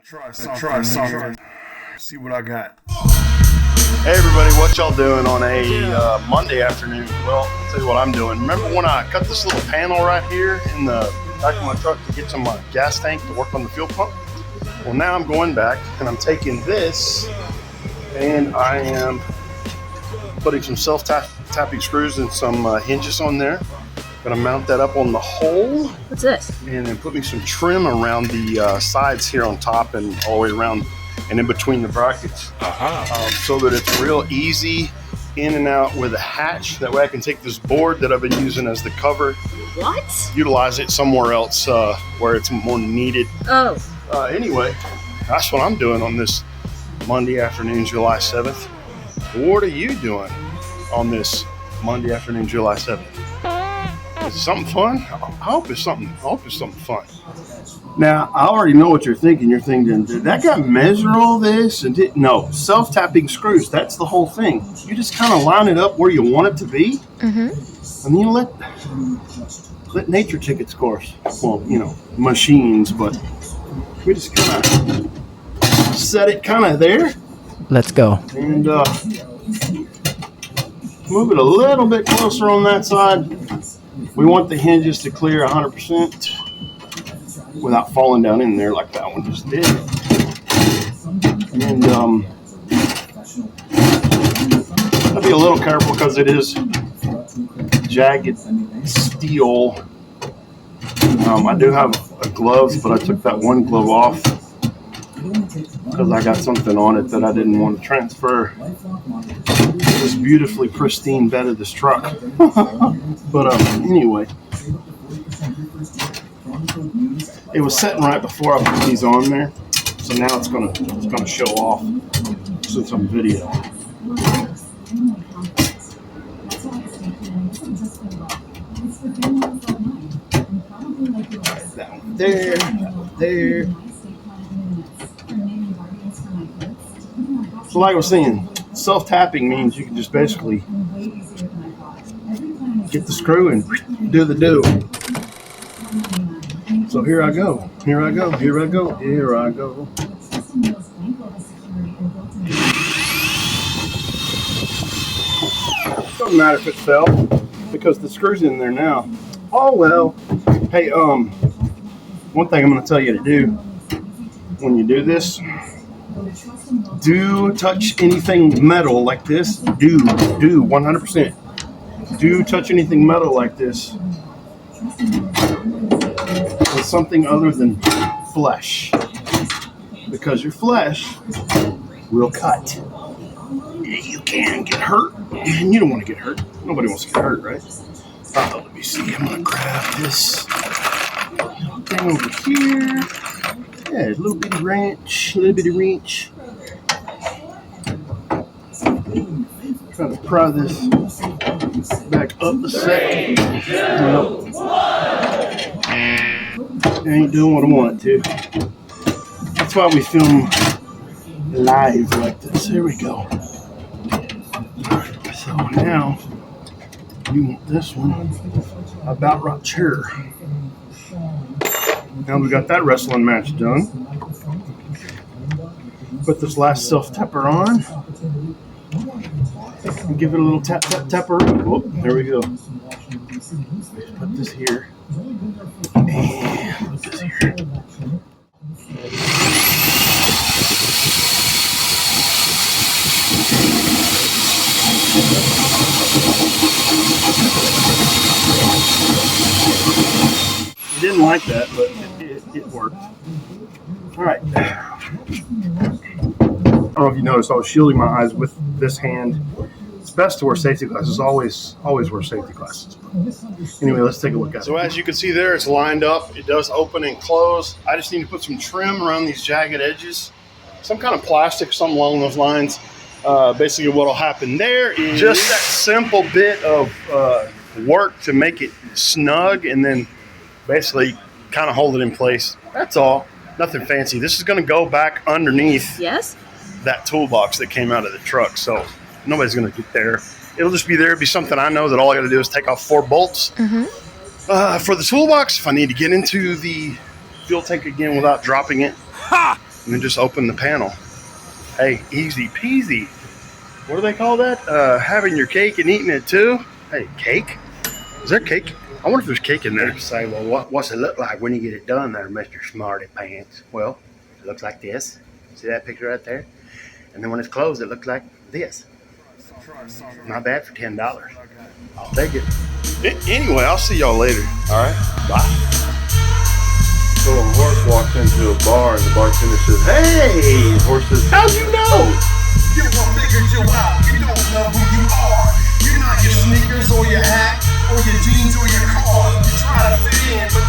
Try something. See what I got. Hey everybody, what y'all doing on a Monday afternoon? Well, I'll tell you what I'm doing. Remember when I cut this little panel right here in the back of my truck to get to my gas tank to work on the fuel pump? Well, now I'm going back and I'm taking this and I am putting some self-tapping screws and some hinges on there. Gonna mount that up on the hole. What's this? And then putting some trim around the sides here on top and all the way around and in between the brackets. So that it's real easy in and out with a hatch. That way I can take this board that I've been using as the cover. What? Utilize it somewhere else where it's more needed. Oh. Anyway, that's what I'm doing on this Monday afternoon, July 7th. What are you doing on this Monday afternoon, July 7th? Is it something fun? I hope it's something fun. Now, I already know what you're thinking. You're thinking, did that guy measure all this? And no, self-tapping screws. That's the whole thing. You just kind of line it up where you want it to be. Mm-hmm. And you let nature take its course. Well, machines, but we just kind of set it kind of there. Let's go. And move it a little bit closer on that side. We want the hinges to clear 100% without falling down in there like that one just did. And I'll be a little careful because it is jagged steel. I do have gloves, but I took that one glove off because I got something on it that I didn't want to transfer this beautifully pristine bed of this truck. But anyway, it was setting right before I put these on there, so now it's gonna show off since I'm video. Down there, there. So like I was saying, self-tapping means you can just basically get the screw and do the do. So here I go. Doesn't matter if it fell because the screw's in there now. Oh well. Hey, one thing I'm going to tell you to do when you do this, do touch anything metal like this. Do 100%. Do touch anything metal like this with something other than flesh, because your flesh will cut. You can get hurt, and you don't want to get hurt. Nobody wants to get hurt, right? Let me see. I'm gonna grab this thing over here. Yeah, a little bitty wrench. Try to pry this back up a second. Nope. Ain't doing what I want it to. That's why we film live like this. Here we go. Alright, so now you want this one about right here. Now we got that wrestling match done. Put this last self-tapper on. And give it a little tapper. Oh, there we go. Put this here. And put this here. I didn't like that, but it worked. All right. I don't know if you noticed, I was shielding my eyes with this hand. It's best to wear safety glasses. Always wear safety glasses. Anyway, let's take a look at it. So as you can see there, it's lined up. It does open and close. I just need to put some trim around these jagged edges. Some kind of plastic, something along those lines. Basically what will happen there is just that simple bit of work to make it snug and then basically kind of hold it in place. That's all. Nothing fancy. This is going to go back underneath that toolbox that came out of the truck. So nobody's going to get there. It'll just be there. It'll be something I know that all I got to do is take off 4 bolts. For the toolbox, if I need to get into the fuel tank again without dropping it, and then just open the panel. Hey, easy peasy. What do they call that? Having your cake and eating it too? Hey, cake? Is there cake? I wonder if there's cake in there. They'd say, well, what's it look like when you get it done there, Mr. Smarty Pants? Well, it looks like this. See that picture right there? And then when it's closed, it looks like this. Not bad for $10. I'll take it. Anyway, I'll see y'all later. All right, bye. So a horse walks into a bar and the bartender says, "Hey!" The horse says, "How'd you know?" You figured you out. You don't know who you are. You're not your sneakers or your hat or your jeans or your car. You try to fit in, but